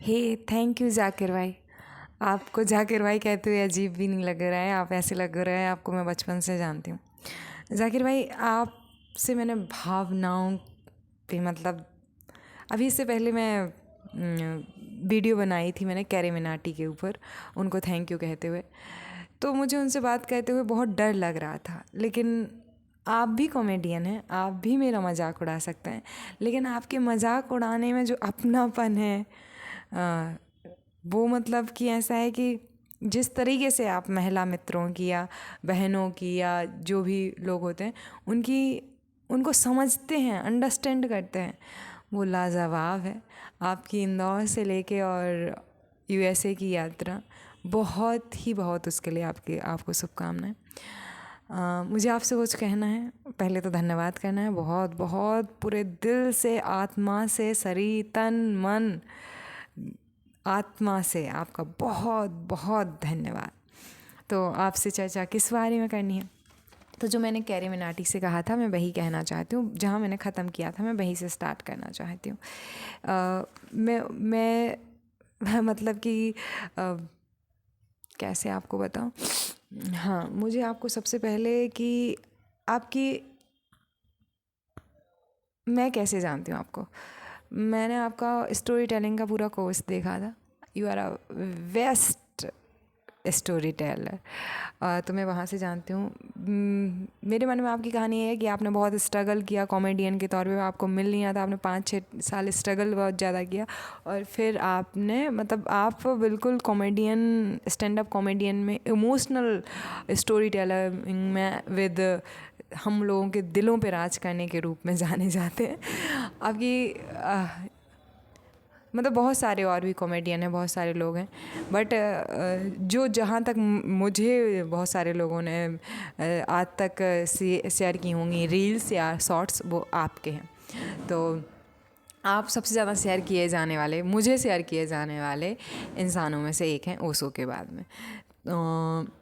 Hey thank you Zakir भाई। आपको जाकिर भाई कहते हुए अजीब भी नहीं लग रहा है, आप ऐसे लग रहा है आपको मैं बचपन से जानती हूँ। जाकिर भाई, आपसे मैंने भावनाओं पे मतलब अभी इससे पहले मैं वीडियो बनाई थी मैंने कैरी मिनाटी के ऊपर, उनको थैंक यू कहते हुए। तो मुझे उनसे बात कहते हुए बहुत डर लग रहा था, लेकिन आप भी कॉमेडियन हैं, आप भी मेरा मजाक उड़ा सकते हैं। लेकिन आपके मजाक उड़ाने में जो अपनापन है वो मतलब कि ऐसा है कि जिस तरीके से आप महिला मित्रों की या बहनों की या जो भी लोग होते हैं उनको समझते हैं, अंडरस्टैंड करते हैं, वो लाजवाब है। आपकी इंदौर से लेके और यूएसए की यात्रा बहुत उसके लिए आपको शुभकामनाएं। मुझे आपसे कुछ कहना है, पहले तो धन्यवाद करना है, बहुत बहुत पूरे दिल से, आत्मा से, शरीर तन मन आत्मा से आपका बहुत बहुत धन्यवाद। तो आपसे चर्चा किस बारे में करनी है? तो जो मैंने कैरी मिनाटी से कहा था मैं वही कहना चाहती हूँ, जहाँ मैंने ख़त्म किया था मैं वहीं से स्टार्ट करना चाहती हूँ। मैं मतलब कि कैसे आपको बताऊँ। हाँ, मुझे आपको सबसे पहले कि मैं कैसे जानती हूँ आपको। मैंने आपका स्टोरी टेलिंग का पूरा कोर्स देखा था। You are a best storyteller, तो मैं वहाँ से जानती हूँ। मेरे मन में आपकी कहानी है कि आपने बहुत स्ट्रगल किया कॉमेडियन के तौर पे, आपको मिल नहीं आता, आपने 5-6 साल स्ट्रगल बहुत ज़्यादा किया और फिर आपने मतलब आप बिल्कुल कॉमेडियन, स्टैंड अप कॉमेडियन में, इमोशनल स्टोरी टेलरिंग में विद हम लोगों के दिलों पे राज करने के रूप में जाने जाते हैं। आपकी मतलब बहुत सारे और भी कॉमेडियन हैं, बहुत सारे लोग हैं, बट जो जहाँ तक मुझे बहुत सारे लोगों ने आज तक शेयर की होंगी रील्स या शॉर्ट्स, वो आपके हैं। तो आप सबसे ज़्यादा मुझे शेयर किए जाने वाले इंसानों में से एक हैं ओशो के बाद में।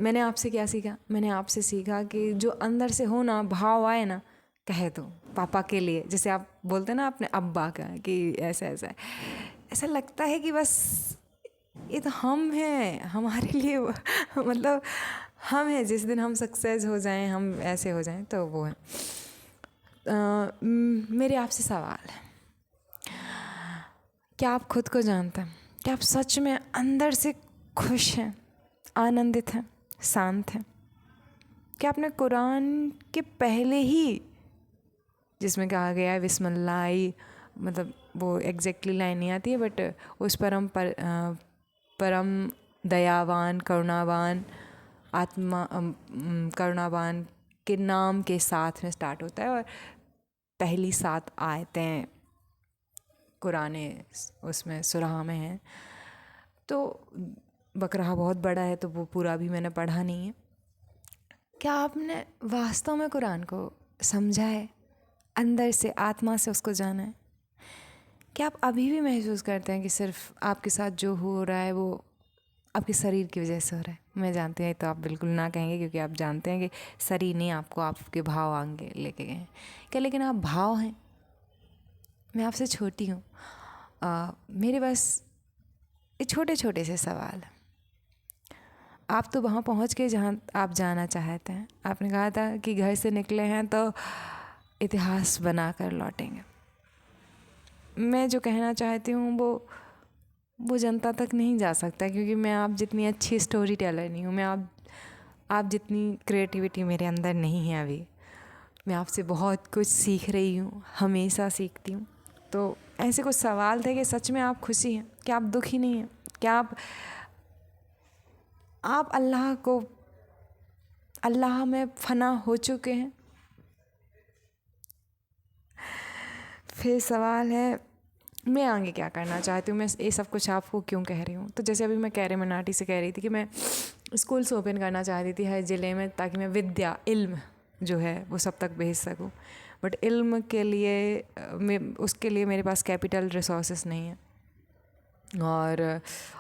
मैंने आपसे क्या सीखा? मैंने आपसे सीखा कि जो अंदर से हो ना, भाव आए ना, कहे तो पापा के लिए, जैसे आप बोलते हैं ना अपने अब्बा का कि ऐसा ऐसा है, ऐसा लगता है कि बस ये तो हम हैं, हमारे लिए मतलब हम हैं। जिस दिन हम सक्सेस हो जाएं, हम ऐसे हो जाएं, तो वो है। मेरे आपसे सवाल है, क्या आप खुद को जानते हैं? क्या आप सच में अंदर से खुश हैं, आनंदित हैं, शांत हैं? क्या आपने कुरान के पहले ही, जिसमें कहा गया है बिस्मिल्लाह, मतलब वो एग्जैक्टली लाइन नहीं आती है, बट उस परम दयावान करुणावान आत्मा करुणावान के नाम के साथ में स्टार्ट होता है और पहली 7 आयतें कुरान उसमें सुरह में हैं। तो बकरा बहुत बड़ा है तो वो पूरा भी मैंने पढ़ा नहीं है। क्या आपने वास्तव में कुरान को समझा है, अंदर से, आत्मा से उसको जाना है? क्या आप अभी भी महसूस करते हैं कि सिर्फ आपके साथ जो हो रहा है वो आपके शरीर की वजह से हो रहा है? मैं जानती हूँ तो आप बिल्कुल ना कहेंगे, क्योंकि आप जानते हैं कि शरीर नहीं आपको आपके भाव आगे लेके गए हैं। क्या लेकिन आप भाव हैं? मैं आपसे छोटी हूँ, मेरे बस ये छोटे छोटे से सवाल हैं। आप तो वहाँ पहुँच के जहाँ आप जाना चाहते हैं। आपने कहा था कि घर से निकले हैं तो इतिहास बना कर लौटेंगे। मैं जो कहना चाहती हूँ वो जनता तक नहीं जा सकता, क्योंकि मैं आप जितनी अच्छी स्टोरी टेलर नहीं हूँ। मैं आप जितनी क्रिएटिविटी मेरे अंदर नहीं है अभी। मैं आपसे बहुत कुछ सीख रही हूँ, हमेशा सीखती हूँ। तो ऐसे कुछ सवाल थे कि सच में आप खुशी हैं? क्या आप दुखी नहीं हैं? क्या आप अल्लाह में फना हो चुके हैं? फिर सवाल है, मैं आगे क्या करना चाहती हूँ, मैं ये सब कुछ आपको क्यों कह रही हूँ। तो जैसे अभी मैं कैरी मिनाटी से कह रही थी कि मैं स्कूल्स ओपन करना चाहती थी हर ज़िले में, ताकि मैं विद्या, इल्म जो है वो सब तक भेज सकूँ। बट इल्म के लिए उसके लिए मेरे पास कैपिटल रिसोर्सेस नहीं है,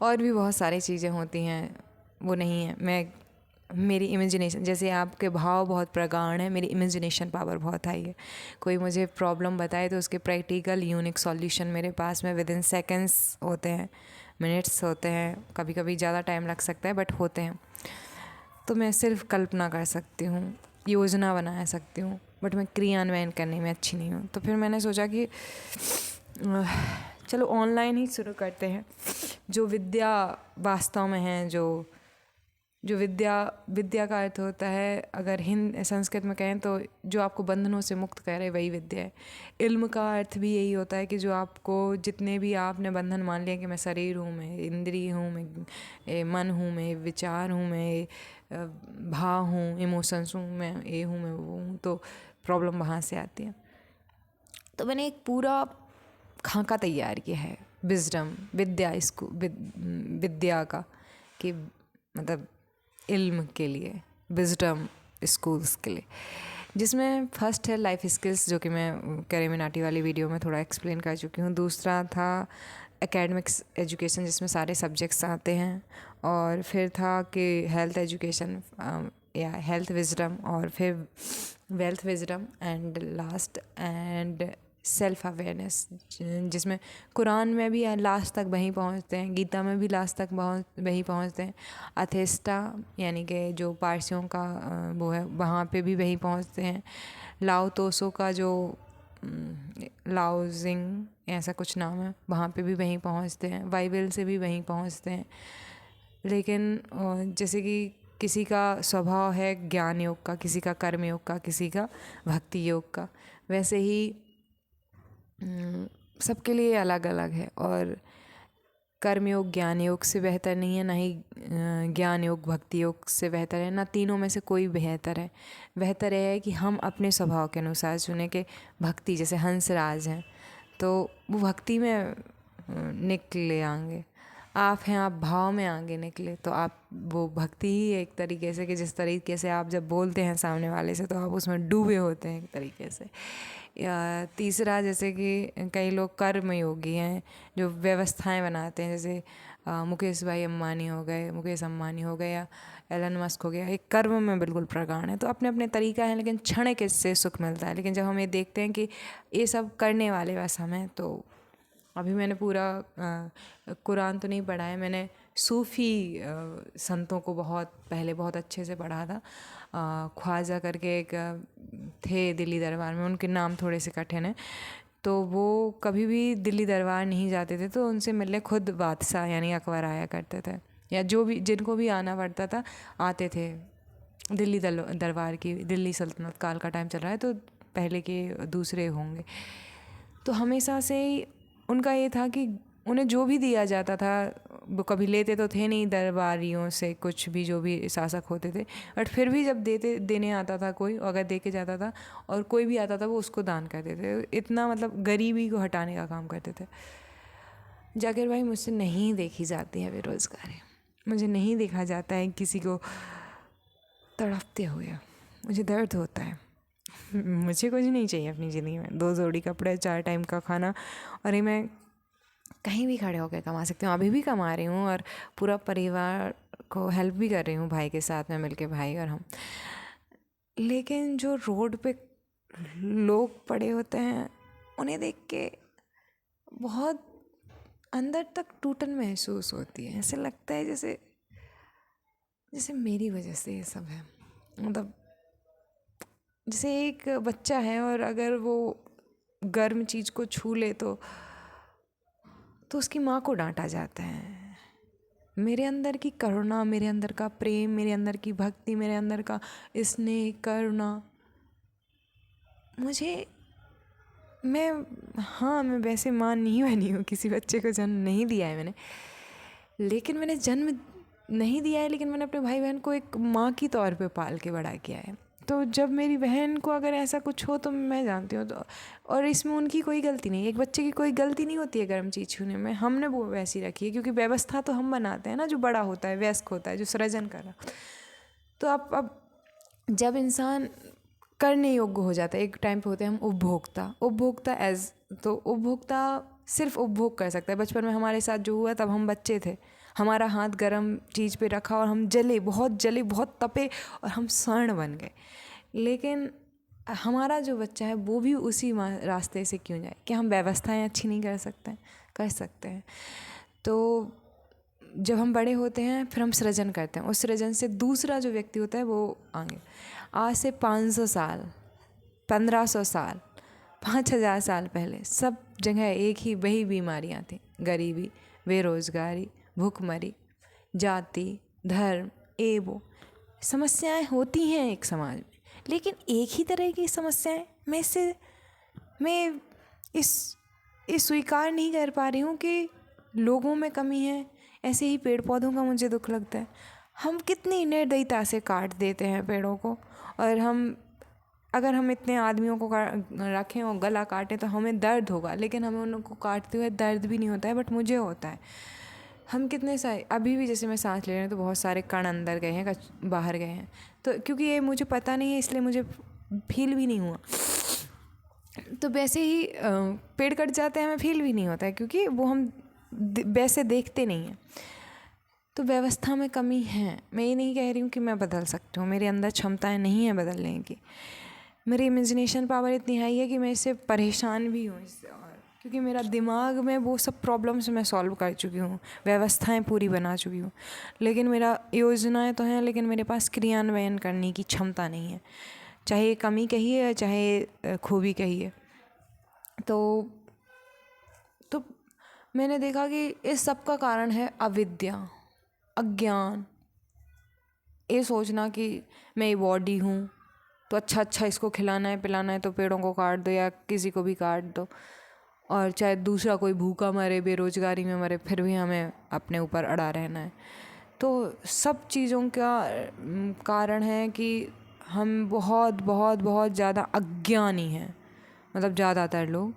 और भी बहुत सारी चीज़ें होती हैं वो नहीं है। मेरी इमेजिनेशन, जैसे आपके भाव बहुत प्रगाढ़ है, मेरी इमेजिनेशन पावर बहुत हाई है। कोई मुझे प्रॉब्लम बताए तो उसके प्रैक्टिकल यूनिक सॉल्यूशन मेरे पास में विद इन सेकेंड्स होते हैं। मिनट्स होते हैं, कभी कभी ज़्यादा टाइम लग सकता है, बट होते हैं। तो मैं सिर्फ कल्पना कर सकती हूँ, योजना बना सकती हूँ, बट मैं क्रियान्वयन करने में अच्छी नहीं हूँ। तो फिर मैंने सोचा कि चलो ऑनलाइन ही शुरू करते हैं। जो विद्या वास्तव में है, जो विद्या का अर्थ होता है, अगर संस्कृत में कहें तो जो आपको बंधनों से मुक्त करे, वही विद्या है। इल्म का अर्थ भी यही होता है कि जो आपको, जितने भी आपने बंधन मान लिया कि मैं शरीर हूँ, मैं इंद्रिय हूँ, मैं मन हूँ, मैं विचार हूँ, मैं भाव हूँ, इमोशंस हूँ, मैं ये हूँ, मैं वो हूँ, तो प्रॉब्लम वहाँ से आती है। तो मैंने एक पूरा खाका तैयार किया है विद्या का, कि मतलब इल्म के लिए, विजडम स्कूल्स के लिए, जिसमें फर्स्ट है लाइफ स्किल्स, जो कि मैं कैरेमिनाटी वाली वीडियो में थोड़ा एक्सप्लेन कर चुकी हूँ। दूसरा था एकेडमिक्स एजुकेशन, जिसमें सारे सब्जेक्ट्स आते हैं। और फिर था कि हेल्थ एजुकेशन या हेल्थ विजडम, और फिर wealth wisdom, and last and self awareness, जिसमें कुरान में भी लास्ट तक वहीं पहुंचते हैं, गीता में भी लास्ट तक वहीं पहुंचते हैं, अथेस्टा यानी कि जो पारसियों का वो है, वहाँ पे भी वहीं पहुंचते हैं, लाओ तोसो का जो लाओजिंग ऐसा कुछ नाम है, वहाँ पे भी वहीं पहुंचते हैं, बाइबल से भी वहीं पहुंचते हैं। लेकिन जैसे कि किसी का स्वभाव है ज्ञान योग का, किसी का कर्म योग का, किसी का भक्ति योग का, वैसे ही सबके लिए अलग अलग है। और कर्म योग ज्ञान योग से बेहतर नहीं है, ना ही ज्ञान योग भक्ति योग से बेहतर है, ना तीनों में से कोई बेहतर है। बेहतर यह है कि हम अपने स्वभाव के अनुसार चुने के भक्ति, जैसे हंसराज हैं तो वो भक्ति में निकले आएंगे, आप हैं आप भाव में आगे निकले तो आप वो भक्ति ही एक तरीके से, कि जिस तरीके से आप जब बोलते हैं सामने वाले से तो आप उसमें डूबे होते हैं एक तरीके से। या तीसरा, जैसे कि कई लोग कर्म योगी हैं जो व्यवस्थाएं बनाते हैं, जैसे मुकेश अंबानी हो गए या एलन मस्क हो गया, एक कर्म में बिल्कुल प्रगाढ़ है। तो अपने अपने तरीका है, लेकिन क्षणिक इससे सुख मिलता है। लेकिन जब हम ये देखते हैं कि ये सब करने वाले बस हम हैं, तो अभी मैंने पूरा कुरान तो नहीं पढ़ा है, मैंने सूफ़ी संतों को बहुत अच्छे से पढ़ा था। ख्वाजा करके एक थे दिल्ली दरबार में, उनके नाम थोड़े से कठिन हैं, तो वो कभी भी दिल्ली दरबार नहीं जाते थे, तो उनसे मिलने खुद बादशाह यानी अकबर आया करते थे, या जो भी जिनको भी आना पड़ता था आते थे। दिल्ली दरबार की, दिल्ली सल्तनत काल का टाइम चल रहा है, तो पहले के दूसरे होंगे। तो हमेशा से उनका ये था कि उन्हें जो भी दिया जाता था, वो कभी लेते तो थे नहीं दरबारियों से कुछ भी, जो भी शासक होते थे, बट फिर भी जब देने आता था कोई, अगर दे के जाता था और कोई भी आता था वो उसको दान करते थे। इतना मतलब गरीबी को हटाने का काम करते थे। जाकिर भाई, मुझसे नहीं देखी जाती है बेरोज़गारी, मुझे नहीं देखा जाता है किसी को तड़पते हुए, मुझे दर्द होता है। मुझे कुछ नहीं चाहिए अपनी ज़िंदगी में, 2 जोड़ी कपड़े, 4 टाइम का खाना, और ये मैं कहीं भी खड़े होकर कमा सकती हूँ, अभी भी कमा रही हूँ, और पूरा परिवार को हेल्प भी कर रही हूँ भाई के साथ में मिलके, भाई और हम। लेकिन जो रोड पे लोग पड़े होते हैं, उन्हें देख के बहुत अंदर तक टूटन महसूस होती है। ऐसे लगता है जैसे जैसे मेरी वजह से ये सब है। मतलब जैसे एक बच्चा है और अगर वो गर्म चीज़ को छू ले तो उसकी माँ को डांटा जाता है। मेरे अंदर की करुणा, मेरे अंदर का प्रेम, मेरे अंदर की भक्ति, मेरे अंदर का स्नेह, करुणा, मैं वैसे माँ नहीं बनी हूँ, किसी बच्चे को जन्म नहीं दिया है मैंने, लेकिन मैंने जन्म नहीं दिया है, लेकिन मैंने अपने भाई बहन को एक माँ की तौर पे पाल के बड़ा किया है। तो जब मेरी बहन को अगर ऐसा कुछ हो तो मैं जानती हूँ, तो और इसमें उनकी कोई गलती नहीं, एक बच्चे की कोई गलती नहीं होती है गर्म चीज़ छूने में, हमने वो वैसी रखी है, क्योंकि व्यवस्था तो हम बनाते हैं ना, जो बड़ा होता है, वयस्क होता है, जो सृजन कर रहा। तो अब जब इंसान करने योग्य हो जाता है, एक टाइम पे होते हैं हम उपभोक्ता सिर्फ उपभोग कर सकता है। बचपन में हमारे साथ जो हुआ, तब हम बच्चे थे, हमारा हाथ गर्म चीज़ पे रखा और हम जले, बहुत तपे और हम स्वर्ण बन गए। लेकिन हमारा जो बच्चा है वो भी उसी रास्ते से क्यों जाए, कि हम व्यवस्थाएं अच्छी नहीं कर सकते हैं? कर सकते हैं। तो जब हम बड़े होते हैं फिर हम सृजन करते हैं, उस सृजन से दूसरा जो व्यक्ति होता है वो आगे। आज से 500 साल, 1500 साल, 5000 साल पहले सब जगह एक ही वही बीमारियां थी, गरीबी, बेरोजगारी, भूखमरी, जाति, धर्म, ये वो समस्याएं होती हैं एक समाज में, लेकिन एक ही तरह की समस्याएं मैं इस स्वीकार नहीं कर पा रही हूँ कि लोगों में कमी है। ऐसे ही पेड़ पौधों का मुझे दुख लगता है, हम कितनी निर्दयता से काट देते हैं पेड़ों को, और अगर हम इतने आदमियों को रखें और गला काटें तो हमें दर्द होगा, लेकिन हमें उनको काटते हुए दर्द भी नहीं होता है, बट मुझे होता है। हम कितने सारे अभी भी जैसे मैं सांस ले रही हूँ तो बहुत सारे कण अंदर गए हैं, बाहर गए हैं, तो क्योंकि ये मुझे पता नहीं है इसलिए मुझे फील भी नहीं हुआ। तो वैसे ही पेड़ कट जाते हैं, हमें फील भी नहीं होता है, क्योंकि वो हम वैसे देखते नहीं हैं। तो व्यवस्था में कमी है। मैं ये नहीं कह रही हूँ कि मैं बदल सकती हूँ, मेरे अंदर क्षमताएं नहीं है बदलने की। मेरी इमेजिनेशन पावर इतनी हाई है कि मैं इससे परेशान भी हूँ इससे, और क्योंकि मेरा दिमाग में वो सब प्रॉब्लम्स मैं सॉल्व कर चुकी हूँ, व्यवस्थाएं पूरी बना चुकी हूँ, लेकिन मेरा योजनाएं तो हैं, लेकिन मेरे पास क्रियान्वयन करने की क्षमता नहीं है, चाहे कमी कहिए या चाहे खूबी कहिए। तो मैंने देखा कि इस सब का कारण है अविद्या, अज्ञान। ये सोचना कि मैं ये बॉडी हूँ तो अच्छा इसको खिलाना है पिलाना है तो पेड़ों को काट दो या किसी को भी काट दो, और चाहे दूसरा कोई भूखा मरे, बेरोजगारी में मरे, फिर भी हमें अपने ऊपर अड़ा रहना है। तो सब चीज़ों का कारण है कि हम बहुत बहुत बहुत ज़्यादा अज्ञानी हैं, मतलब ज़्यादातर लोग।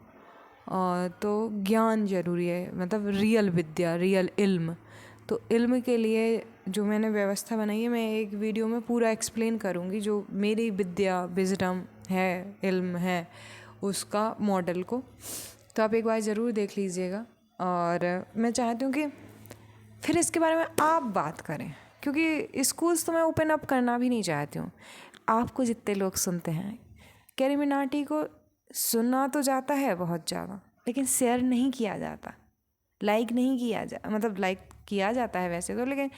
और तो ज्ञान ज़रूरी है, मतलब रियल विद्या, रियल इल्म। तो इल्म के लिए जो मैंने व्यवस्था बनाई है, मैं एक वीडियो में पूरा एक्सप्लेन करूँगी, जो मेरी विद्या, विजडम है, इल्म है, उसका मॉडल को। तो आप एक बार ज़रूर देख लीजिएगा। और मैं चाहती हूँ कि फिर इसके बारे में आप बात करें, क्योंकि स्कूल्स तो मैं ओपन अप करना भी नहीं चाहती हूँ। आपको जितने लोग सुनते हैं, कैरी मिनाटी को सुनना तो जाता है बहुत ज़्यादा, लेकिन शेयर नहीं किया जाता, लाइक नहीं किया मतलब लाइक किया जाता है वैसे तो, लेकिन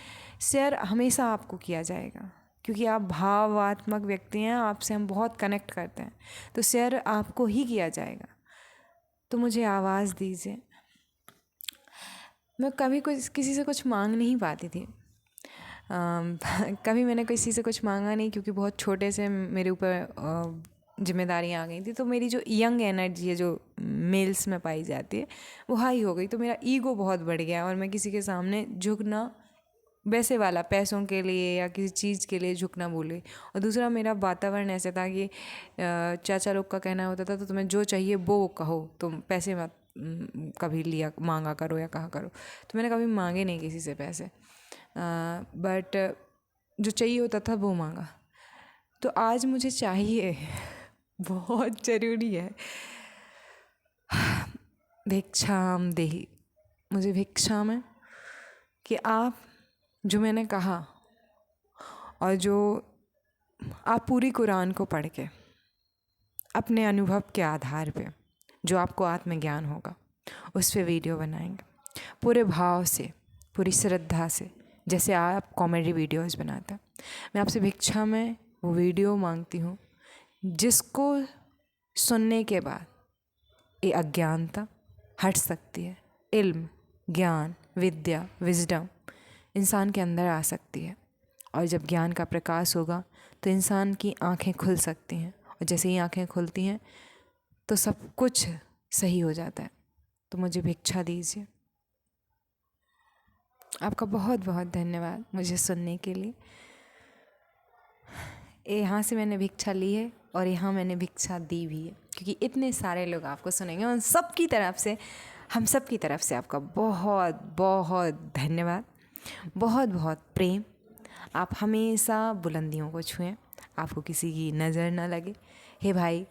शेयर हमेशा आपको किया जाएगा, क्योंकि आप भावात्मक व्यक्ति हैं, आपसे हम बहुत कनेक्ट करते हैं, तो शेयर आपको ही किया जाएगा। तो मुझे आवाज़ दीजिए। मैं कभी किसी से कुछ मांग नहीं पाती थी, कभी मैंने किसी से कुछ मांगा नहीं, क्योंकि बहुत छोटे से मेरे ऊपर जिम्मेदारियाँ आ गई थी। तो मेरी जो यंग एनर्जी है, जो मेल्स में पाई जाती है, वो हाई हो गई, तो मेरा ईगो बहुत बढ़ गया, और मैं किसी के सामने झुकना, वैसे वाला पैसों के लिए या किसी चीज़ के लिए झुकना भूल गई। और दूसरा, मेरा वातावरण ऐसा था कि चाचा लोग का कहना होता था, तो तुम्हें जो चाहिए वो कहो, तुम पैसे मत कभी मांगा करो या कहा करो। तो मैंने कभी मांगे नहीं किसी से पैसे, बट जो चाहिए होता था वो मांगा। तो आज मुझे चाहिए, बहुत ज़रूरी है, भिक्षाम देहि, मुझे भिक्षा में, कि आप जो मैंने कहा और जो आप पूरी कुरान को पढ़ के अपने अनुभव के आधार पे जो आपको आत्मज्ञान होगा उस पे वीडियो बनाएंगे, पूरे भाव से, पूरी श्रद्धा से, जैसे आप कॉमेडी वीडियोस बनाते हैं। मैं आपसे भिक्षा में वो वीडियो मांगती हूँ जिसको सुनने के बाद ये अज्ञानता हट सकती है, इल्म, ज्ञान, विद्या, विजडम इंसान के अंदर आ सकती है। और जब ज्ञान का प्रकाश होगा तो इंसान की आंखें खुल सकती हैं, और जैसे ही आंखें खुलती हैं तो सब कुछ सही हो जाता है। तो मुझे भिक्षा दीजिए। आपका बहुत बहुत धन्यवाद मुझे सुनने के लिए। यहाँ से मैंने भिक्षा ली है और यहाँ मैंने भिक्षा दी भी है, क्योंकि इतने सारे लोग आपको सुनेंगे। उन सब की तरफ से, हम सब की तरफ से आपका बहुत बहुत धन्यवाद, बहुत बहुत प्रेम। आप हमेशा बुलंदियों को छुएं, आपको किसी की नज़र ना लगे। हे भाई,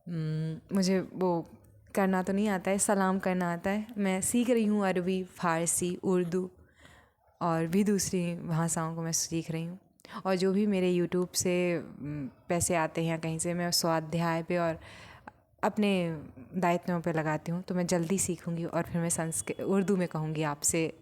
मुझे वो करना तो नहीं आता है, सलाम करना आता है। मैं सीख रही हूँ अरबी, फ़ारसी, उर्दू और भी दूसरी भाषाओं को मैं सीख रही हूँ। और जो भी मेरे यूट्यूब से पैसे आते हैं कहीं से, मैं स्वाध्याय पे और अपने दायित्वों पे लगाती हूँ। तो मैं जल्दी सीखूँगी और फिर मैं उर्दू में कहूँगी आपसे